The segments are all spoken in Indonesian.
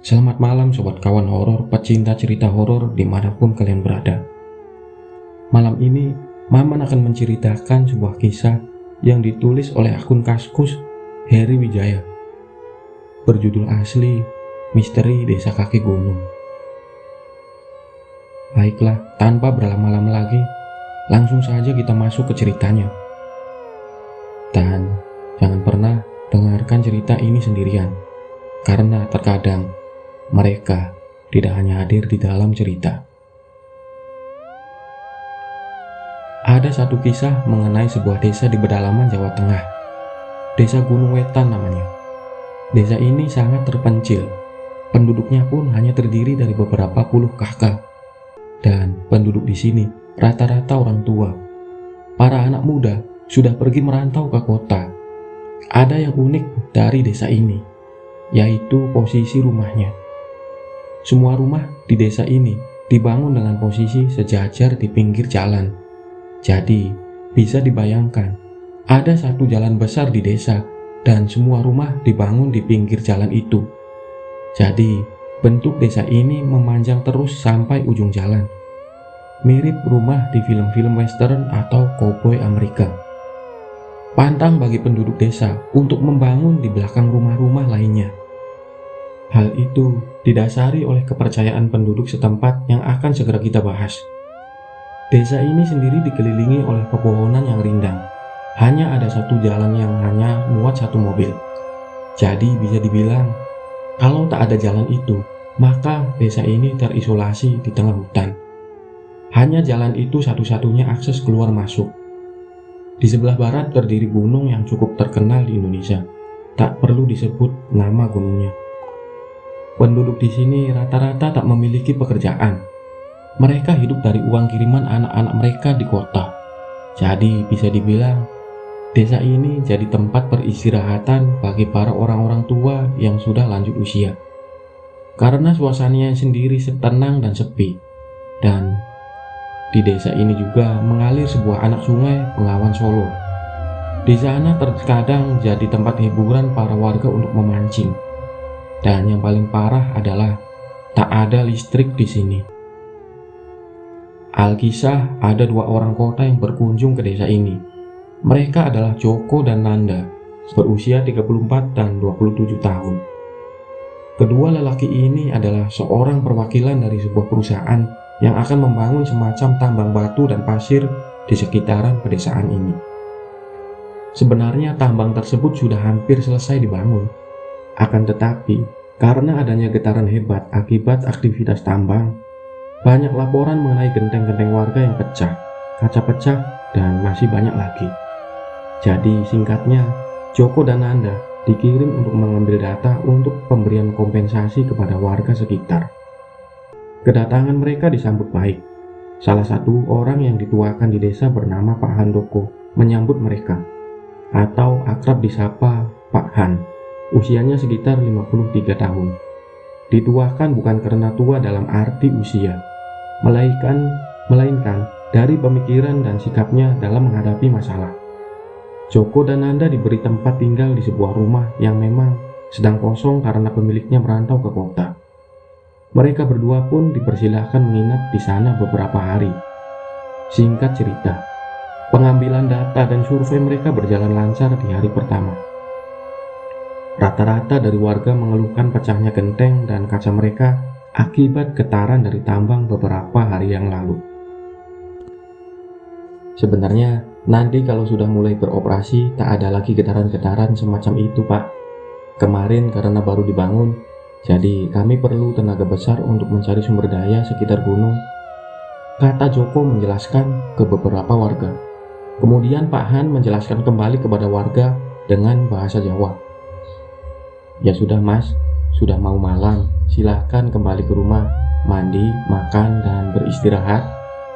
Selamat malam sobat kawan horor, pecinta cerita horor dimanapun kalian berada. Malam ini, Maman akan menceritakan sebuah kisah yang ditulis oleh akun Kaskus Heri Wijaya. Berjudul asli, Misteri Desa Kaki Gunung. Baiklah, tanpa berlama-lama lagi, langsung saja kita masuk ke ceritanya. Dan jangan pernah dengarkan cerita ini sendirian, karena terkadang mereka tidak hanya hadir di dalam cerita. Ada satu kisah mengenai sebuah desa di pedalaman Jawa Tengah. Desa Gunung Wetan namanya. Desa ini sangat terpencil. Penduduknya pun hanya terdiri dari beberapa puluh kakak. Dan penduduk di sini rata-rata orang tua. Para anak muda sudah pergi merantau ke kota. Ada yang unik dari desa ini, yaitu posisi rumahnya. Semua rumah di desa ini dibangun dengan posisi sejajar di pinggir jalan. Jadi, bisa dibayangkan, ada satu jalan besar di desa dan semua rumah dibangun di pinggir jalan itu. Jadi, bentuk desa ini memanjang terus sampai ujung jalan. Mirip rumah di film-film western atau koboi Amerika. Pantang bagi penduduk desa untuk membangun di belakang rumah-rumah lainnya. Hal itu didasari oleh kepercayaan penduduk setempat yang akan segera kita bahas. Desa ini sendiri dikelilingi oleh pepohonan yang rindang. Hanya ada satu jalan yang hanya muat satu mobil. Jadi bisa dibilang, kalau tak ada jalan itu, maka desa ini terisolasi di tengah hutan. Hanya jalan itu satu-satunya akses keluar masuk. Di sebelah barat terdiri gunung yang cukup terkenal di Indonesia. Tak perlu disebut nama gunungnya. Penduduk di sini rata-rata tak memiliki pekerjaan. Mereka hidup dari uang kiriman anak-anak mereka di kota. Jadi bisa dibilang, desa ini jadi tempat peristirahatan bagi para orang-orang tua yang sudah lanjut usia. Karena suasananya sendiri tenang dan sepi. Dan di desa ini juga mengalir sebuah anak sungai Bengawan Solo. Di sana terkadang jadi tempat hiburan para warga untuk memancing. Dan yang paling parah adalah tak ada listrik di sini. Alkisah ada dua orang kota yang berkunjung ke desa ini. Mereka adalah Joko dan Nanda, berusia 34 dan 27 tahun. Kedua lelaki ini adalah seorang perwakilan dari sebuah perusahaan yang akan membangun semacam tambang batu dan pasir di sekitaran pedesaan ini. Sebenarnya tambang tersebut sudah hampir selesai dibangun. Akan tetapi, karena adanya getaran hebat akibat aktivitas tambang, banyak laporan mengenai genteng-genteng warga yang pecah, kaca pecah, dan masih banyak lagi. Jadi singkatnya, Joko dan Nanda dikirim untuk mengambil data untuk pemberian kompensasi kepada warga sekitar. Kedatangan mereka disambut baik. Salah satu orang yang dituakan di desa bernama Pak Handoko menyambut mereka, atau akrab disapa Pak Han. Usianya sekitar 53 tahun. Dituakan bukan karena tua dalam arti usia, melainkan dari pemikiran dan sikapnya dalam menghadapi masalah. Joko dan Nanda diberi tempat tinggal di sebuah rumah yang memang sedang kosong karena pemiliknya merantau ke kota. Mereka berdua pun dipersilahkan menginap di sana beberapa hari. Singkat cerita, pengambilan data dan survei mereka berjalan lancar di hari pertama. Rata-rata dari warga mengeluhkan pecahnya genteng dan kaca mereka akibat getaran dari tambang beberapa hari yang lalu. Sebenarnya, nanti kalau sudah mulai beroperasi, tak ada lagi getaran-getaran semacam itu, Pak. Kemarin karena baru dibangun, jadi kami perlu tenaga besar untuk mencari sumber daya sekitar gunung, kata Joko menjelaskan ke beberapa warga. Kemudian Pak Han menjelaskan kembali kepada warga dengan bahasa Jawa. Ya sudah mas, sudah mau malam, silahkan kembali ke rumah, mandi, makan, dan beristirahat,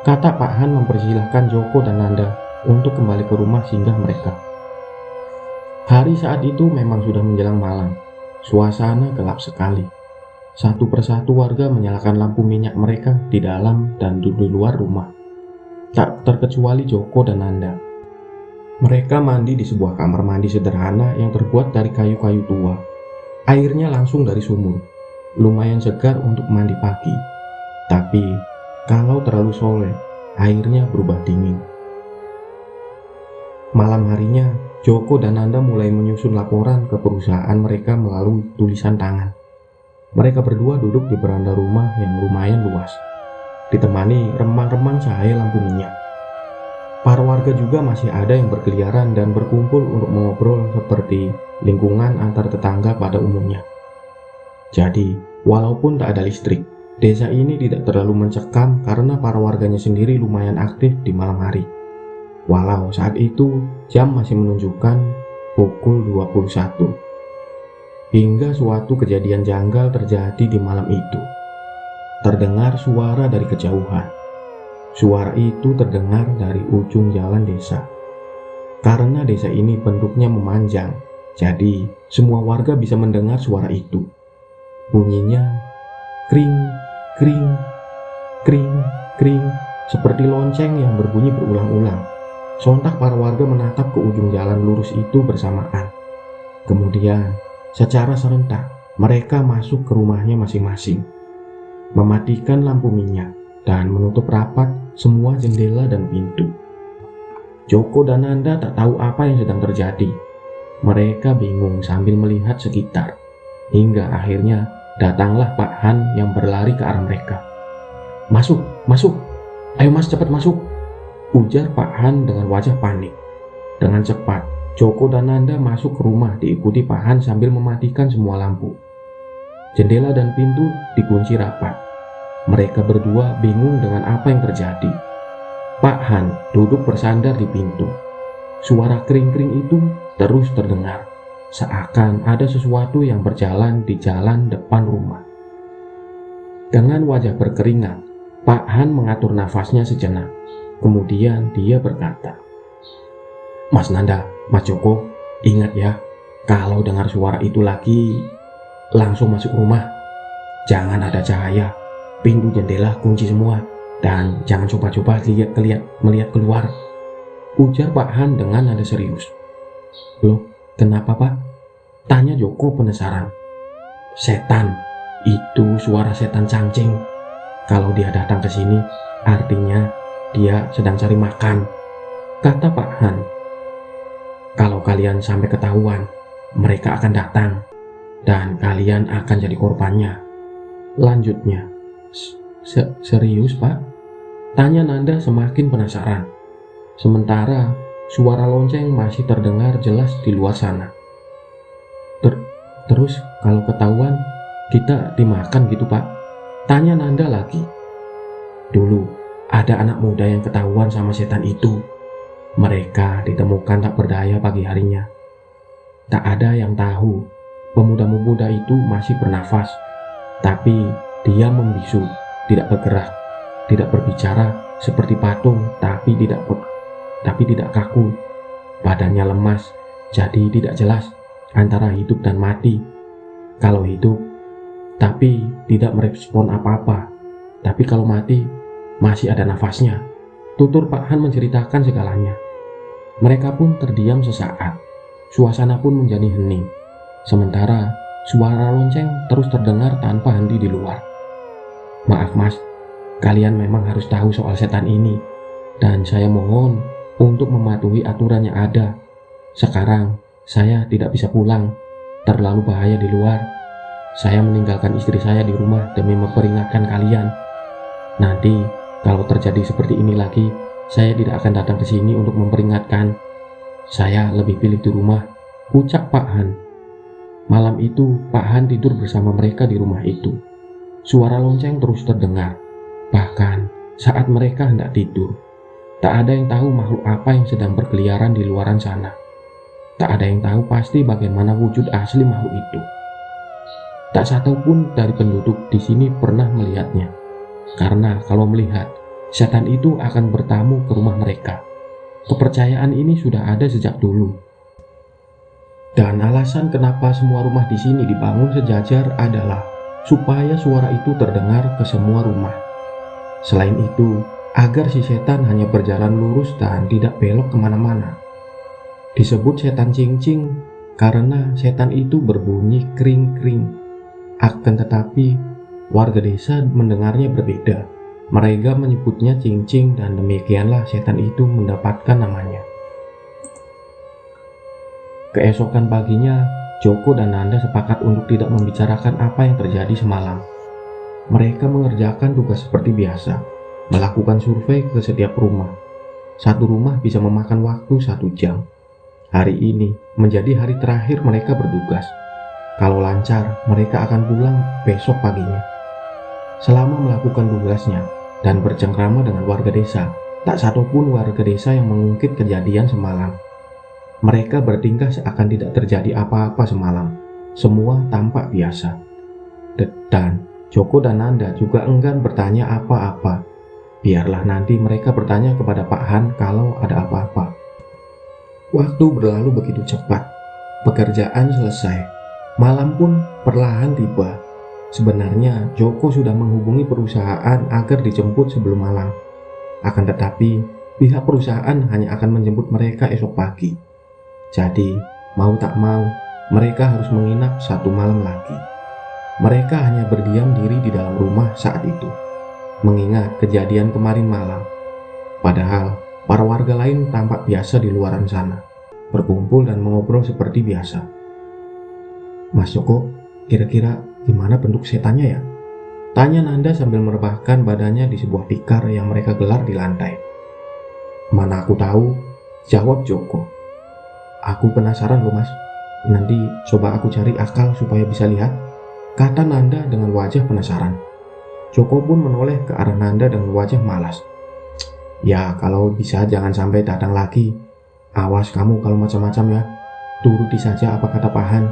kata Pak Han mempersilahkan Joko dan Nanda untuk kembali ke rumah singgah mereka. Hari saat itu memang sudah menjelang malam, suasana gelap sekali. Satu persatu warga menyalakan lampu minyak mereka di dalam dan di luar rumah. Tak terkecuali Joko dan Nanda. Mereka mandi di sebuah kamar mandi sederhana yang terbuat dari kayu-kayu tua. Airnya langsung dari sumur. lumayan segar untuk mandi pagi. Tapi kalau terlalu sore, airnya berubah dingin. Malam harinya, Joko dan Nanda mulai menyusun laporan ke perusahaan mereka melalui tulisan tangan. Mereka berdua duduk di beranda rumah yang lumayan luas, ditemani remang-remang cahaya lampu minyak. Para warga juga masih ada yang berkeliaran dan berkumpul untuk mengobrol seperti lingkungan antar tetangga pada umumnya. Jadi, walaupun tak ada listrik, desa ini tidak terlalu mencekam karena para warganya sendiri lumayan aktif di malam hari. Walau saat itu jam masih menunjukkan pukul 21. Hingga suatu kejadian janggal terjadi di malam itu. Terdengar suara dari kejauhan. Suara itu terdengar dari ujung jalan desa. Karena desa ini penduduknya memanjang, jadi semua warga bisa mendengar suara itu. Bunyinya kring, kring, kring, kring, seperti lonceng yang berbunyi berulang-ulang. Sontak para warga menatap ke ujung jalan lurus itu bersamaan. Kemudian, secara serentak, mereka masuk ke rumahnya masing-masing, mematikan lampu minyak, dan menutup rapat semua jendela dan pintu. Joko dan Nanda tak tahu apa yang sedang terjadi. Mereka bingung sambil melihat sekitar. Hingga akhirnya datanglah Pak Han yang berlari ke arah mereka. "Masuk, masuk! Ayo mas, cepat masuk!" ujar Pak Han dengan wajah panik. Dengan cepat, Joko dan Nanda masuk ke rumah diikuti Pak Han sambil mematikan semua lampu. Jendela dan pintu dikunci rapat. Mereka berdua bingung dengan apa yang terjadi. Pak Han duduk bersandar di pintu. Suara kering-kring itu terus terdengar, seakan ada sesuatu yang berjalan di jalan depan rumah. Dengan wajah berkeringat, Pak Han mengatur nafasnya sejenak. Kemudian dia berkata, "Mas Nanda, Mas Joko, ingat ya, kalau dengar suara itu lagi, langsung masuk rumah. Jangan ada cahaya, pintu jendela kunci semua, dan jangan coba-coba melihat keluar," ujar Pak Han dengan nada serius. "Loh, kenapa Pak?" tanya Joko penasaran. "Setan, itu suara setan cangcing. Kalau dia datang ke sini, artinya dia sedang cari makan," kata Pak Han. "Kalau kalian sampai ketahuan, mereka akan datang, dan kalian akan jadi korbannya," lanjutnya. Serius Pak?" tanya Nanda semakin penasaran. Sementara suara lonceng masih terdengar jelas di luar sana. Terus kalau ketahuan, kita dimakan gitu Pak?" tanya Nanda lagi. "Dulu ada anak muda yang ketahuan sama setan itu. Mereka ditemukan tak berdaya pagi harinya. Tak ada yang tahu pemuda-pemuda itu masih bernafas, tapi dia membisu, tidak bergerak, tidak berbicara, seperti patung, tapi tidak kaku. Badannya lemas, jadi tidak jelas antara hidup dan mati. Kalau hidup, tapi tidak merespon apa-apa, tapi kalau mati masih ada nafasnya," tutur Pak Han menceritakan segalanya. Mereka pun terdiam sesaat. Suasana pun menjadi hening. Sementara suara lonceng terus terdengar tanpa henti di luar. "Maaf mas, kalian memang harus tahu soal setan ini, dan saya mohon untuk mematuhi aturan yang ada. Sekarang saya tidak bisa pulang, terlalu bahaya di luar. Saya meninggalkan istri saya di rumah demi memperingatkan kalian. Nanti kalau terjadi seperti ini lagi, saya tidak akan datang ke sini untuk memperingatkan. Saya lebih pilih di rumah," ucap Pak Han. Malam itu, Pak Han tidur bersama mereka di rumah itu. Suara lonceng terus terdengar. Bahkan saat mereka hendak tidur, tak ada yang tahu makhluk apa yang sedang berkeliaran di luaran sana. Tak ada yang tahu pasti bagaimana wujud asli makhluk itu. Tak satu pun dari penduduk di sini pernah melihatnya. Karena kalau melihat, setan itu akan bertamu ke rumah mereka. Kepercayaan ini sudah ada sejak dulu. Dan alasan kenapa semua rumah di sini dibangun sejajar adalah supaya suara itu terdengar ke semua rumah. Selain itu, agar si setan hanya berjalan lurus dan tidak belok kemana-mana. Disebut setan cingcing karena setan itu berbunyi kring-kring. Akan tetapi, warga desa mendengarnya berbeda. Mereka menyebutnya Cing-Cing dan demikianlah setan itu mendapatkan namanya. Keesokan paginya, Joko dan Nanda sepakat untuk tidak membicarakan apa yang terjadi semalam. Mereka mengerjakan tugas seperti biasa, melakukan survei ke setiap rumah. Satu rumah bisa memakan waktu 1 jam. Hari ini menjadi hari terakhir mereka bertugas. Kalau lancar, mereka akan pulang besok paginya. Selama melakukan tugasnya dan bercengkrama dengan warga desa, tak satupun warga desa yang mengungkit kejadian semalam. Mereka bertingkah seakan tidak terjadi apa-apa semalam. Semua tampak biasa. Dan Joko dan Nanda juga enggan bertanya apa-apa. Biarlah nanti mereka bertanya kepada Pak Han kalau ada apa-apa. Waktu berlalu begitu cepat. Pekerjaan selesai. Malam pun perlahan tiba. Sebenarnya Joko sudah menghubungi perusahaan agar dijemput sebelum malam. Akan tetapi, pihak perusahaan hanya akan menjemput mereka esok pagi. Jadi, mau tak mau, mereka harus menginap 1 malam lagi. Mereka hanya berdiam diri di dalam rumah saat itu, mengingat kejadian kemarin malam. Padahal, para warga lain tampak biasa di luaran sana, berkumpul dan mengobrol seperti biasa. Mas Joko, kira-kira gimana bentuk setannya ya? Tanya Nanda sambil merebahkan badannya di sebuah tikar yang mereka gelar di lantai. Mana aku tahu, jawab Joko. Aku penasaran loh mas, nanti coba aku cari akal supaya bisa lihat, kata Nanda dengan wajah penasaran. Joko pun menoleh ke arah Nanda dengan wajah malas. Ya kalau bisa jangan sampai datang lagi. Awas kamu kalau macam-macam ya. Turuti saja apa kata Pak Han.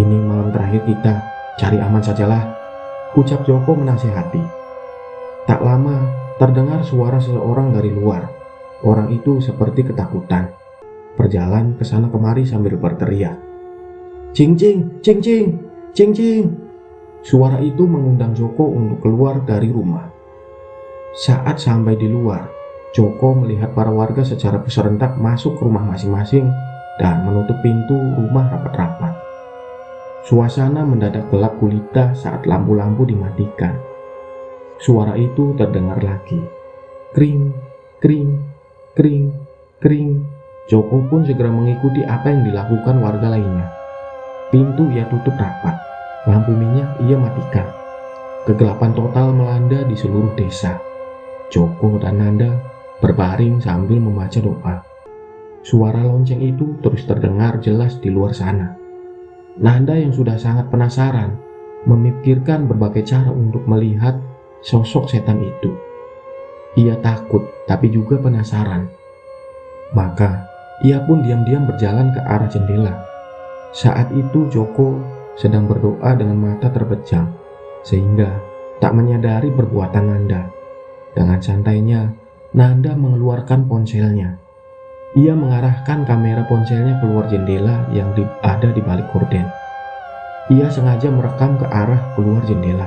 Ini malam terakhir kita, cari aman sajalah, ucap Joko menasihati. Tak lama terdengar suara seseorang dari luar. Orang itu seperti ketakutan, berjalan ke sana kemari sambil berteriak. Cing-cing, cing-cing, cing-cing. Suara itu mengundang Joko untuk keluar dari rumah. Saat sampai di luar, Joko melihat para warga secara serentak masuk ke rumah masing-masing dan menutup pintu rumah rapat-rapat. Suasana mendadak gelap gulita saat lampu-lampu dimatikan. Suara itu terdengar lagi. Kring, kring, kring, kring. Joko pun segera mengikuti apa yang dilakukan warga lainnya. Pintu ia tutup rapat, lampu minyak ia matikan. Kegelapan total melanda di seluruh desa. Joko dan Nanda berbaring sambil membaca doa. Suara lonceng itu terus terdengar jelas di luar sana. Nanda yang sudah sangat penasaran, memikirkan berbagai cara untuk melihat sosok setan itu. Ia takut tapi juga penasaran. Maka ia pun diam-diam berjalan ke arah jendela. Saat itu Joko sedang berdoa dengan mata terbejam, sehingga tak menyadari perbuatan Nanda. Dengan santainya, Nanda mengeluarkan ponselnya. Ia mengarahkan kamera ponselnya keluar jendela yang ada di balik gorden. Ia sengaja merekam ke arah keluar jendela.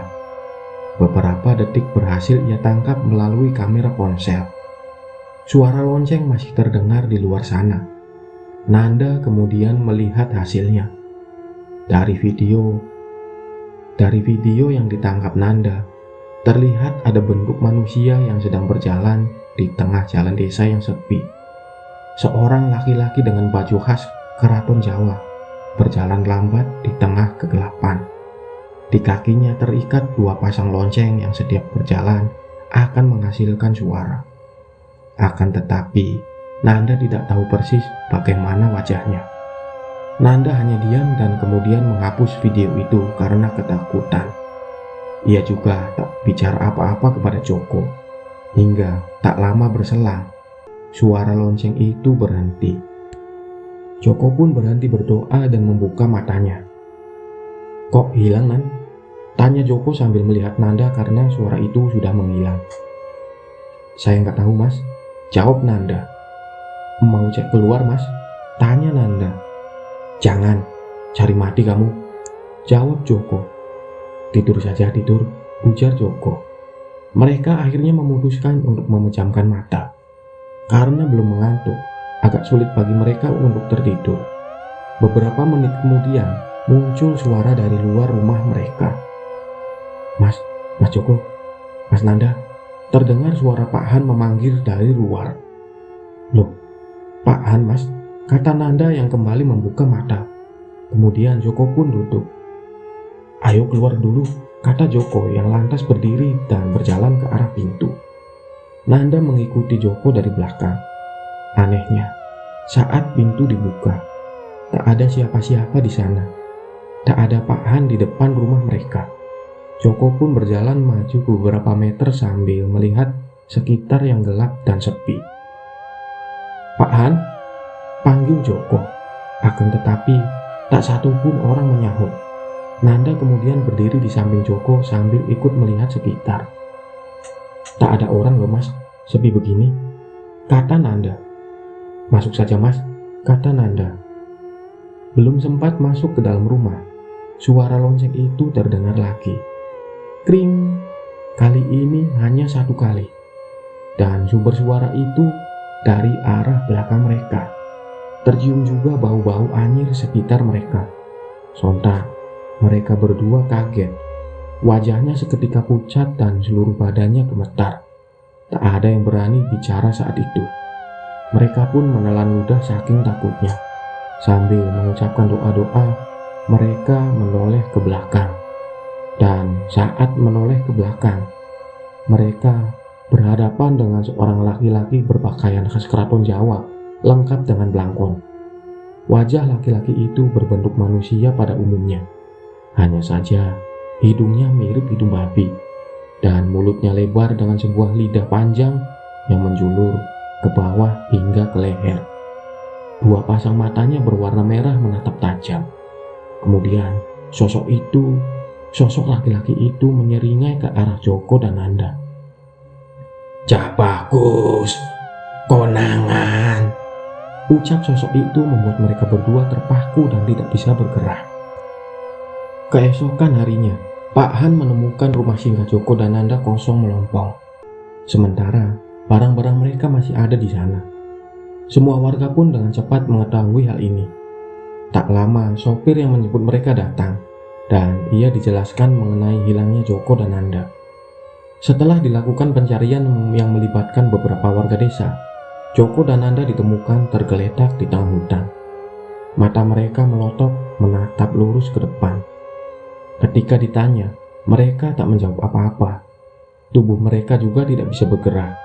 Beberapa detik berhasil ia tangkap melalui kamera ponsel. Suara lonceng masih terdengar di luar sana. Nanda kemudian melihat hasilnya. Dari video yang ditangkap Nanda, terlihat ada bentuk manusia yang sedang berjalan di tengah jalan desa yang sepi. Seorang laki-laki dengan baju khas keraton Jawa berjalan lambat di tengah kegelapan. Di kakinya terikat 2 pasang lonceng yang setiap berjalan akan menghasilkan suara. Akan tetapi, Nanda tidak tahu persis bagaimana wajahnya. Nanda hanya diam dan kemudian menghapus video itu karena ketakutan. Ia juga tak bicara apa-apa kepada Joko. Hingga tak lama berselang, suara lonceng itu berhenti. Joko pun berhenti berdoa dan membuka matanya. Kok hilang, Nan? Tanya Joko sambil melihat Nanda karena suara itu sudah menghilang. Saya nggak tahu, Mas, jawab Nanda. Mau cek keluar, Mas? Tanya Nanda. Jangan, cari mati kamu, jawab Joko. Tidur saja, tidur, ujar Joko. Mereka akhirnya memutuskan untuk memejamkan mata. Karena belum mengantuk, agak sulit bagi mereka untuk tertidur. Beberapa menit kemudian, muncul suara dari luar rumah mereka. Mas, Mas Joko, Mas Nanda, terdengar suara Pak Han memanggil dari luar. Loh, Pak Han, Mas, kata Nanda yang kembali membuka mata. Kemudian Joko pun duduk. Ayo keluar dulu, kata Joko yang lantas berdiri dan berjalan ke arah pintu. Nanda mengikuti Joko dari belakang. Anehnya, saat pintu dibuka, tak ada siapa-siapa di sana. Tak ada Pak Han di depan rumah mereka. Joko pun berjalan maju beberapa meter sambil melihat sekitar yang gelap dan sepi. Pak Han, panggil Joko. Akan tetapi, tak satu pun orang menyahut. Nanda kemudian berdiri di samping Joko sambil ikut melihat sekitar. Tak ada orang loh Mas, sepi begini, kata Nanda. Masuk saja Mas, kata Nanda. Belum sempat masuk ke dalam rumah, suara lonceng itu terdengar lagi. Kring, kali ini hanya satu kali. Dan sumber suara itu dari arah belakang mereka. Tercium juga bau-bau anyir sekitar mereka. Sontak, mereka berdua kaget. Wajahnya seketika pucat dan seluruh badannya gemetar. Tak ada yang berani bicara saat itu. Mereka pun menelan ludah saking takutnya. Sambil mengucapkan doa-doa, mereka menoleh ke belakang. Dan saat menoleh ke belakang, mereka berhadapan dengan seorang laki-laki berpakaian khas keraton Jawa, lengkap dengan belangkon. Wajah laki-laki itu berbentuk manusia pada umumnya. Hanya saja, hidungnya mirip hidung babi, dan mulutnya lebar dengan sebuah lidah panjang yang menjulur ke bawah hingga ke leher. Dua pasang matanya berwarna merah menatap tajam. Kemudian, sosok laki-laki itu menyeringai ke arah Joko dan Nanda. Cak bagus, konangan, ucap sosok itu membuat mereka berdua terpaku dan tidak bisa bergerak. Keesokan harinya, Pak Han menemukan rumah singgah Joko dan Nanda kosong melompong. Sementara barang-barang mereka masih ada di sana. Semua warga pun dengan cepat mengetahui hal ini. Tak lama, sopir yang menjemput mereka datang, dan ia dijelaskan mengenai hilangnya Joko dan Nanda. Setelah dilakukan pencarian yang melibatkan beberapa warga desa, Joko dan Nanda ditemukan tergeletak di tengah hutan. Mata mereka melotot menatap lurus ke depan. Ketika ditanya, mereka tak menjawab apa-apa. Tubuh mereka juga tidak bisa bergerak,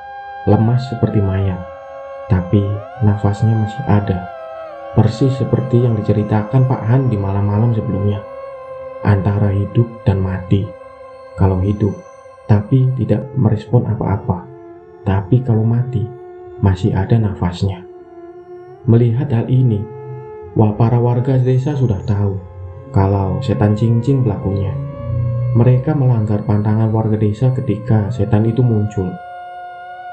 lemas seperti mayat. Tapi nafasnya masih ada, persis seperti yang diceritakan Pak Han di malam-malam sebelumnya. Antara hidup dan mati. Kalau hidup, tapi tidak merespon apa-apa. Tapi kalau mati, masih ada nafasnya. Melihat hal ini, para warga desa sudah tahu kalau setan cincin pelakunya. Mereka melanggar pantangan warga desa ketika setan itu muncul.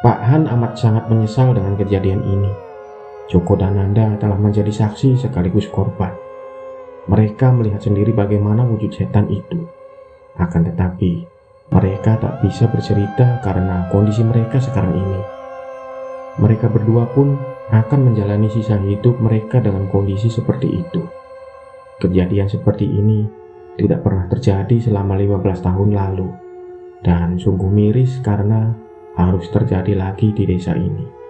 Pak Han amat sangat menyesal dengan kejadian ini. Joko dan Nanda telah menjadi saksi sekaligus korban. Mereka melihat sendiri bagaimana wujud setan itu. Akan tetapi, mereka tak bisa bercerita karena kondisi mereka sekarang ini. Mereka berdua pun akan menjalani sisa hidup mereka dengan kondisi seperti itu. Kejadian seperti ini tidak pernah terjadi selama 15 tahun lalu, dan sungguh miris karena harus terjadi lagi di desa ini.